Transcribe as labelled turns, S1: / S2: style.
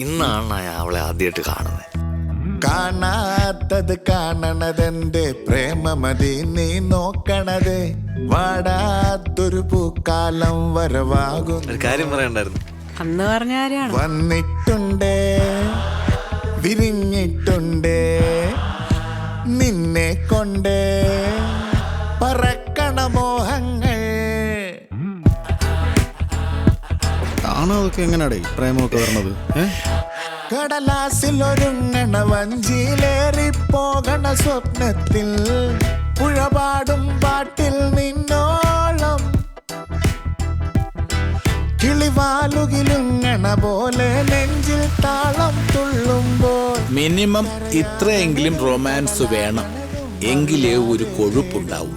S1: ഇന്നാണ് ഞാൻ അവളെ ആദ്യമായിട്ട് കാണുന്നത്.
S2: കാണാത്തത് കാണണതെന്റെ പ്രേമമതി നീ നോക്കണത് വാടാത്തൊരു പൂക്കാലം വരവാകും.
S1: ഒരു കാര്യം പറയണ്ടായിരുന്നു.
S3: അന്ന് പറഞ്ഞ കാര്യമാണ്.
S2: വന്നിട്ടുണ്ടേ വിരിഞ്ഞിട്ടുണ്ടേ നിന്നെ കൊണ്ടേ പറക്കണ മോഹങ്ങൾ.
S4: കാണാതൊക്കെ എങ്ങനെയാടേ പ്രേമമൊക്കെ വരണത്?
S2: കടലാസിലൊരുങ്ങണ വഞ്ചിയിലേറിപ്പോകണ സ്വപ്നത്തിൽ പുഴപാടും പാട്ടിൽ നിന്നോളം കിളിവാലുകിലുങ്ങണ പോലെ നെഞ്ചിൽ താളം തുള്ളുമ്പോൾ
S5: മിനിമം ഇത്രയെങ്കിലും റൊമാൻസ് വേണം, എങ്കിലേ ഒരു കൊഴുപ്പുണ്ടാവും.